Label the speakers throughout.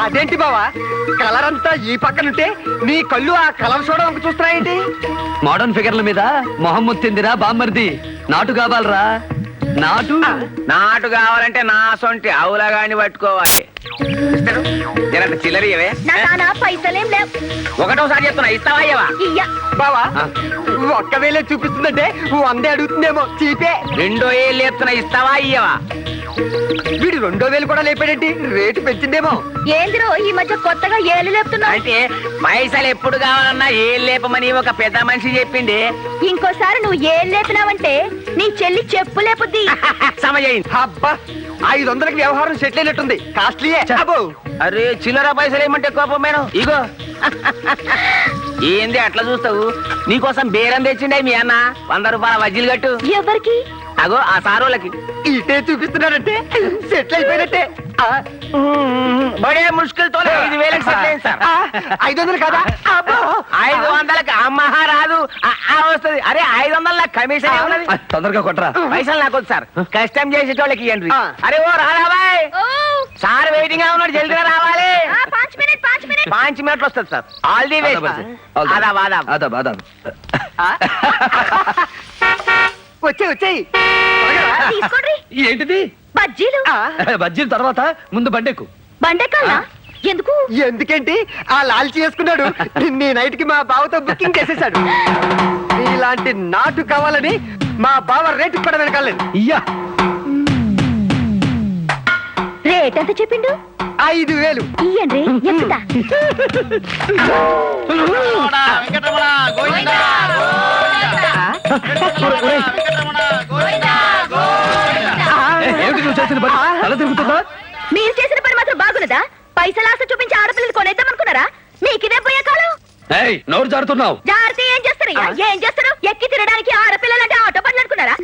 Speaker 1: అదేంటి బావా కలర్ అంతా ఈ పక్కనుంటే నీ కళ్ళు ఆ కలర్ చూడడానికి చూస్తున్నాయేంటి?
Speaker 2: మోడర్న్ ఫిగర్ల మీద మొహం ముత్తిందిరా బామ్మర్ది. నాటు కావాలరా నాటు.
Speaker 3: నాటు కావాలంటే నా సొంటి అవులగాని పట్టుకోవాలి. చిల్లర ఇవే
Speaker 4: పైసలేం లేవు.
Speaker 3: ఒకటోసారి చెప్తున్నా, ఇస్తావా ఇయ్యవా?
Speaker 1: బావా ఒక్క వేలే చూపిస్తుందంటే 100 అడుగుతుందేమో. చీపే.
Speaker 3: 2 ఏళ్ళు లేపుతున్నా, ఇస్తావా ఇయ్యవా?
Speaker 1: వీడు 2,000 కూడా లేపాడేంటి? రేటు పెంచిందేమో.
Speaker 4: ఏందిరో ఈ మధ్య కొత్తగా ఏళ్ళు లేపుతున్నా?
Speaker 3: అంటే పైసలు ఎప్పుడు కావాలన్నా ఏళ్ళు లేపమని ఒక పెద్ద మనిషి చెప్పింది.
Speaker 4: ఇంకోసారి నువ్వు ఏళ్ళు లేపినావంటే నీ చెల్లి చెప్పు లేపుద్ది.
Speaker 3: సమజైంది.
Speaker 1: అబ్బా 500కి వ్యవహారం సెటిల్ అయినట్టుంది. కాస్ట్లీయే.
Speaker 3: అరే చిల్లర పైసలు ఏమంటే కోపమేను. ఇగో ఏంది అట్లా చూస్తావు? నీకోసం బేరం తెచ్చిండే మీ అన్న. 100 రూపాయల వజ్జీలు కట్టు.
Speaker 4: ఎవరికి?
Speaker 3: అగో ఆ సారోళ్ళకి.
Speaker 1: ఇటే చూపిస్తున్నాడంటే సెటిల్ అయిపోయినట్టే.
Speaker 3: బడే ముష్కిల్ తో 5,000 సెటిల్ అయింది సార్.
Speaker 1: 500 కదా?
Speaker 3: 500కి అమ్మహా రాదు వస్తుంది. అరే 500 కమిషన్ ఏమన్నది?
Speaker 2: తొందరగా కొట్టరా.
Speaker 3: పైసలు నాకు వద్దు సార్, కష్టం చేసేటోళ్ళకి ఇవ్వండి. అరే ఓ రాబాయ్, సార్ వెయిటింగ్ గా ఉన్నాడు, జల్దిగా రావాలి. 5 మినిట్లు వస్తుంది సార్. All the way.
Speaker 1: వచ్చాయి
Speaker 4: తీసుకోండి.
Speaker 2: ఏంటిది?
Speaker 4: బజ్జీలు.
Speaker 2: బజ్జీల తర్వాత ముందు బండెక్కు.
Speaker 4: బండెక్కాలా? ఎందుకు?
Speaker 1: ఎందుకేంటి ఆ లాల్చి చేసుకున్నాడు. నిన్న నైట్ కి మా బావతో బుకింగ్ చేసేసాడు. ఇలాంటి నాటు కావాలని మా బావ రేటు కూడా వెనకాలేదు.
Speaker 2: ఇయ్యా
Speaker 4: రేట్ ఎంత చెప్పిండు?
Speaker 1: 5,000.
Speaker 4: ఇయ్యండి ఎక్కుతా.
Speaker 2: ఏమిటి నువ్వు చేసిన పని? తల తిరుగుతుందా?
Speaker 4: మీరు చేసిన పని మాత్రం బాగున్నదా? పైసలు ఆశ చూపించి ఆడపిల్లలు కొనేద్దాం అనుకున్నారా? మీకు ఇదే పోయే కాలం.
Speaker 2: నోరు జారుతున్నావు.
Speaker 4: జాగ్రత్త. ఏం చేస్తారయ్యా? ఏం చేస్తారు? ఎక్కి తినడానికి ఆడపిల్లలంటే ఆటో పనులు అనుకున్నారా?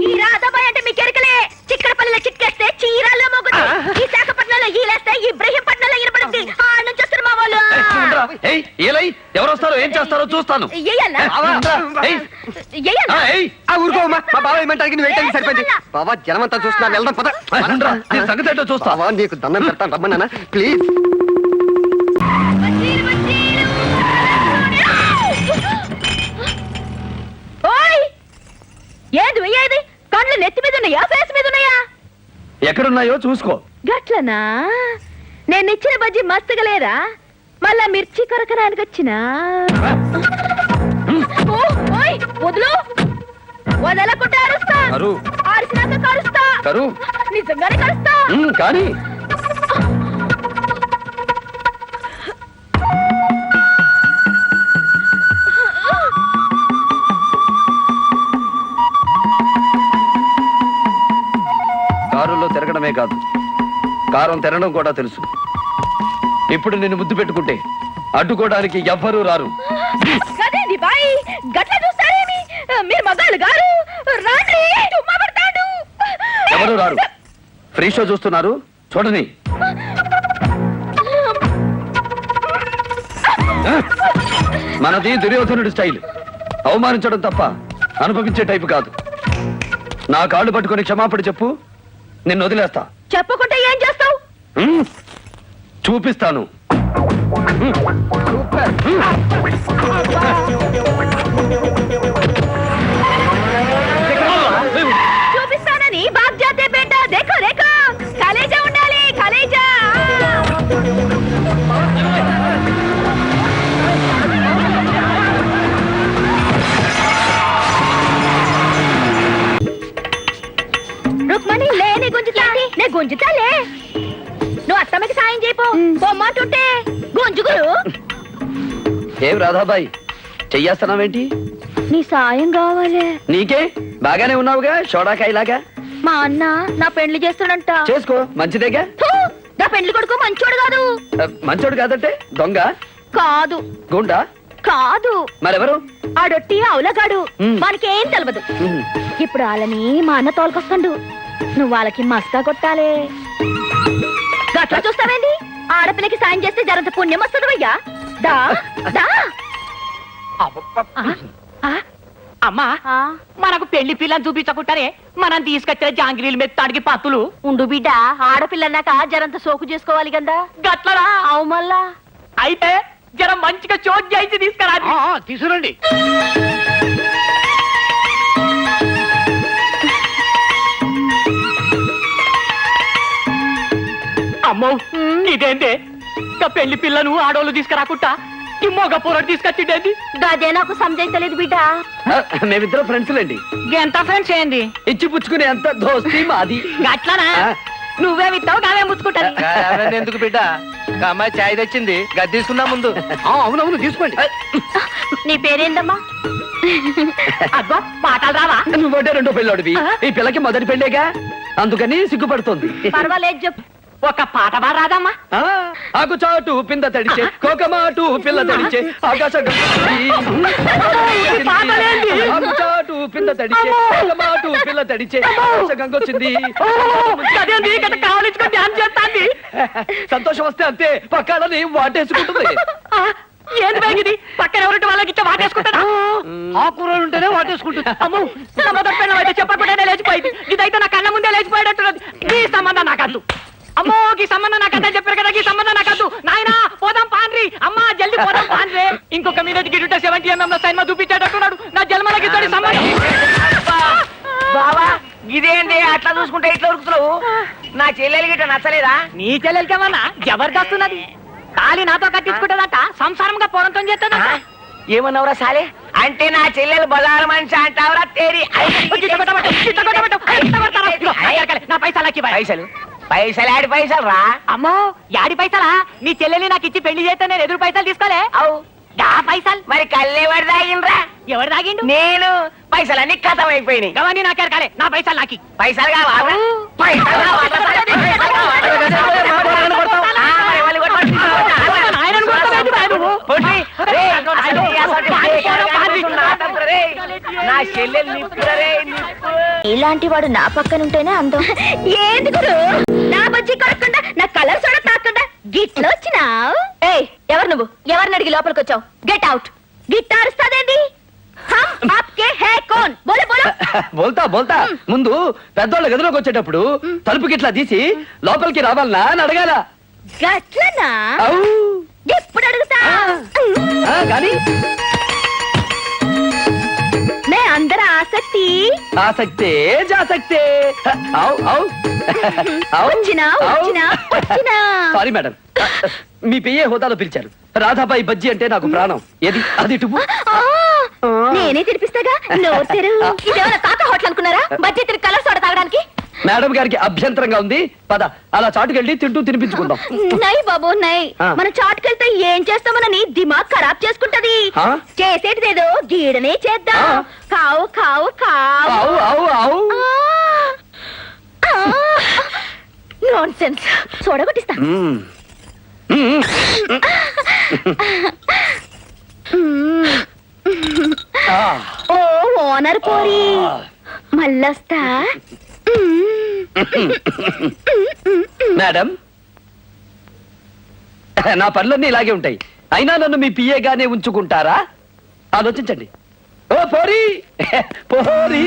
Speaker 4: ఈ రాధాబాయ్ అంటే మీ కెరకలే. చిక్కడపల్లిలో చిక్కేస్తే చీరాల్లో మొగ్గుతుంది. విశాఖపట్నంలో ఈలేస్తే ఇబ్రహీంపట్నంలో ఇరపడుతుంది. ఆ నుంచి వస్తారు మా వాళ్ళు.
Speaker 2: ఎవరు వస్తారో ఏం చేస్తారో చూస్తాను.
Speaker 1: ఊరుకోమా, మా బావ ఏమంటానికి నువ్వు ఏంటని సరిపోయింది. బావా జనమంతా చూస్తున్నా, వెళ్దాం పద.
Speaker 2: సంగతి ఏంటో చూస్తావా?
Speaker 1: నీకు దండం పెడతాను, రమ్మన్నా ప్లీజ్.
Speaker 4: ఏది ఏది? కళ్ళు నెత్తి మీద ఉన్నాయా, ఫేస్ మీద ఉన్నాయా?
Speaker 2: ఎక్కడున్నాయో చూసుకో.
Speaker 4: గట్లనా? నేను ఇచ్చిన బజ్జీ మస్తుగా లేదా? మళ్ళా మిర్చి కొరకడానికి వచ్చినా? వదులు. వదలకుంటే అరుస్తా. అరిసినాక కరుస్తా. నిజంగానే కరుస్తా.
Speaker 2: కానీ కారులో తిరగడమే కాదు, కారం తినడం కూడా తెలుసు. ఇప్పుడు నిన్ను ముద్దు పెట్టుకుంటే అడ్డుకోవడానికి ఎవ్వరూ రారు.
Speaker 4: మీరు మగాళ్ళు గారు
Speaker 2: ఎవరు రారు. ఫ్రీ షో చూస్తున్నారు, చూడని. మనది దుర్యోధనుడి స్టైల్. అవమానించడం తప్ప అనుభవించే టైపు కాదు. నా కాళ్ళు పట్టుకొని క్షమాపణ చెప్పు, నిన్ను వదిలేస్తా.
Speaker 4: చెప్పకుంటే ఏం చేస్తావు?
Speaker 2: చూపిస్తాను.
Speaker 4: చూపిస్తానని బాగ్ జాతే బేటా. దేఖో దేఖో, కలేజా ఉండాలి, కలేజా. రుక్మణి లే, నీ గుంజుతా. నే గుంజుతాలే. నువ్వు అత్తమ్మకి సాయం చేయపో. బొమ్మంటుంటే గుంజుగురు.
Speaker 2: ఏం రాధాబాయి, చెయ్యేస్తున్నావేంటి?
Speaker 4: నీ సాయం కావాలి.
Speaker 2: నీకే బాగానే ఉన్నావుగా, షోడాకాయలాగా.
Speaker 4: మా అన్న నా పెండ్లి చేస్తాడంట.
Speaker 2: చేసుకో, మంచిదేగా.
Speaker 4: నా పెండ్లి కొడుకు మంచోడు కాదు.
Speaker 2: మంచోడు కాదంటే దొంగ
Speaker 4: కాదు,
Speaker 2: గుండా
Speaker 4: కాదు.
Speaker 2: మరెవరు?
Speaker 4: ఆడొట్టి అవులగాడు. మనకేం తెలవదు. ఇప్పుడు వాళ్ళని మా అన్న తోలుకొస్తాడు. నువ్వు వాళ్ళకి మస్కా కొట్టాలి. గట్లా చూస్తావేంది? ఆడపిల్లకి సాయం చేస్తే జరంత పుణ్యం వస్తుంది అయ్యా. దా దా.
Speaker 5: అమ్మా మనకు పెళ్లి పిల్లని చూపించకుండానే మనం తీసుకొచ్చిన జాంగిరీలు మెత్తాడికి పత్తులు
Speaker 4: ఉండు బిడ్డ ఆడపిల్లన్నాక జరంత సోకు చేసుకోవాలి కదా
Speaker 5: గట్లరా
Speaker 4: అవు మళ్ళా
Speaker 5: అయితే జర మంచిగా చోట్ చేయించి తీసుకురా
Speaker 3: తీసుకురండి.
Speaker 5: అమ్మో ఇదేంటే ఇంకా పెళ్లి పిల్లను ఆడోళ్ళు తీసుకురాకుండా ఈ మొగ పొరడు తీసుకొచ్చిండేంది
Speaker 4: గదే నాకు సంజయించలేదు బిడ్డ
Speaker 2: మేమిద్దరం ఫ్రెండ్స్లేండి.
Speaker 5: ఎంత ఫ్రెండ్స్ ఏంది
Speaker 2: ఇచ్చి పుచ్చుకునే అంత దోస్తి మాది.
Speaker 5: గట్లనా
Speaker 2: ఆ.
Speaker 5: నువ్వే విత్తావు నావే ముచ్చుకుంటది
Speaker 3: అవన్నీ ఎందుకు బిడ్డ ఒక అమ్మాయి చాయ్ తెచ్చింది గది తీసుకుందాం ముందు.
Speaker 1: అవునవును తీసుకోండి.
Speaker 4: నీ పేరేందమ్మా
Speaker 5: అబ్బా పాటలు రావా
Speaker 2: నువ్వంటే రెండో పెళ్ళోడివి. ఈ పిల్లకి మొదటి పెళ్ళేగా, అందుకని సిగ్గుపడుతోంది.
Speaker 4: పర్వాలేదు చెప్పు
Speaker 5: ఒక పాట బా రాదమ్మా
Speaker 2: ఆ, ఆకు చాటు పింద తడిచే, కోకమాటు పిల్ల తడిచే, ఆకాశం
Speaker 5: పాటలేంటి?
Speaker 2: ఆకు చాటు పింద తడిచే, కోకమాటు పిల్ల తడిచే, ఆకాశ గంగొచ్చింది.
Speaker 5: అదేంది ఇక్కడ కావలించుకొని ధ్యానం చేస్తాంది
Speaker 2: సంతోషం వస్తే అంతే, పక్కాలని వాటేసుకుంటుంది.
Speaker 5: ఏం బేగిది పక్కన ఎవరింటి వాళ్ళకి ఇట్లా వాటేసుకుంటారా
Speaker 3: ఆ కూరలు ఉంటేనే వాటేసుకుంటుంది.
Speaker 5: అమ్మో నా మొదటి పెళ్ళం అయితే చెప్పకుండానే లేచిపోయింది. ఇదైతే నా కళ్ళ ముందే లేచిపోయేటట్టున్నది. ఈ సంబంధం నాకద్దు. అమ్మో ఈ సంబంధం నాకద్దా చెప్పారు కదా, ఈ సంబంధం నాకద్దు. నాయనా పోదాం పాన్రి, అమ్మా జల్ది పోదాం పాన్రే. ఇంకొక మీద గిట్ట 70mm లో సైన్మా చూపించేటట్టున్నాడు. నా జన్మలకి ఇతడి సంబంధం.
Speaker 3: బావా ఇదేంటి అట్లా చూసుకుంటే ఇట్లా ఉరుకుతున్నావు? నా చెల్లెలు గిట్ట నచ్చలేదా?
Speaker 5: నీ చెల్లెలకేమన్నా జబర్దస్తున్నది. తాళి నాతో కట్టించుకుంటుందట, సంసారంగా పోరంతో చేస్తుందట.
Speaker 3: ఏమన్నావురా సాలే? అంటే నా చెల్లెలు బజారు మనిషి అంటావురా? తేరి
Speaker 5: నా పైసలకి
Speaker 3: పైసలు పైసలు ఆడి పైసలు రా.
Speaker 5: అమ్మో యాడి పైసలా? నీ చెల్లెల్ని నాకు ఇచ్చి పెళ్లి చేస్తే నేను ఎదురు పైసలు తీసుకోలే.
Speaker 3: అవు
Speaker 5: డా పైసలు
Speaker 3: మరి కళ్ళెవడు తాగిండ్రా?
Speaker 5: ఎవరు తాగిండు?
Speaker 3: నేను. పైసలన్నీ కథం అయిపోయినాయి.
Speaker 5: గవన్నీ నాకే కాలే, నా పైసలు నాకి.
Speaker 3: పైసలు కావాలా? పైసలు కావాలా? ఆ, మరి వాళ్ళు కొట్టమంటారు.
Speaker 5: ఆయనను కొడతావేంటి బాయ్ నువ్వు?
Speaker 3: పొట్టి, రేయ్, అసలు ఈ అసలు నాటకురా రేయ్. నా చెల్లెలు నిప్పురా రేయ్, నిప్పు.
Speaker 4: ఇలాంటి వాడు నా పక్కనుంటేనే అందం. ఏంది గురు నా బజ్జి కొడకుండా నా కలర్ చూడ తాకుండా గిట్లో వచ్చినావు. ఏయ్ ఎవరు నువ్వు? ఎవరిని అడిగి లోపలికి వచ్చావు? Get out. గిట్ అరుస్తాదేంది? హమ్ ఆప్కే హై కౌన్? బోలో బోలో.
Speaker 2: బోల్తా బోల్తా. ముందు పెద్దోళ్ళ గదిలోకి వచ్చేటప్పుడు తలుపుకి ఇట్లా తీసి లోపలికి రావాలనా అని అడగాల.
Speaker 4: గట్లనా?
Speaker 2: ఔ.
Speaker 4: ఎప్పుడు అడుగుతా?
Speaker 2: ఆ, కానీ
Speaker 4: మే అందర ఆసక్తి
Speaker 2: ఆసక్తే జాసక్తే. ఔ, ఔ. ఔ.
Speaker 4: వచ్చినా
Speaker 2: ఔ.
Speaker 4: వచ్చినా వచ్చినా.
Speaker 2: సారీ మేడం, మీ పెయ్యే హోదాలో పిలిచారు. రాధాబాయి బజ్జీ అంటే నాకు ప్రాణం. ఏది అది టుపు.
Speaker 4: ఆ, నేనే తినిపిస్తాగా. నోరు తెరు. ఇదేమైనా తాత హోటల్ అనుకున్నారా? బజ్జీ తిరిగి కలర్ సోడా తాగడానికి?
Speaker 2: మేడం గారికి అభ్యంతరంగా ఉంది. పద అలా చాటుకెళ్ళి తింటూ తినిపించుకుందాం.
Speaker 4: నై బాబు నై.
Speaker 2: ఆ.
Speaker 4: మన చాటుకెళ్తే ఏం చేస్తామనని దిమాగ్ ఖరాబ్ చేసుకుంటది.
Speaker 2: ఆ?
Speaker 4: చేసేటిదేదో గీడనే చేద్దాం.
Speaker 2: ఆ.
Speaker 4: కావు కావు కావు.
Speaker 2: ఔ, ఔ, ఔ.
Speaker 4: Nonsense. చూడగొట్టిస్తా.
Speaker 2: మ్మ్. మ్మ్. ఆ.
Speaker 4: ఓ ఓనర్ పోరి మళ్ళొస్తా.
Speaker 2: మేడం, నా పనులన్నీ ఇలాగే ఉంటాయి. అయినా నన్ను మీ పిఏగానే ఉంచుకుంటారా? ఆలోచించండి. ఓ పోరి పోరి.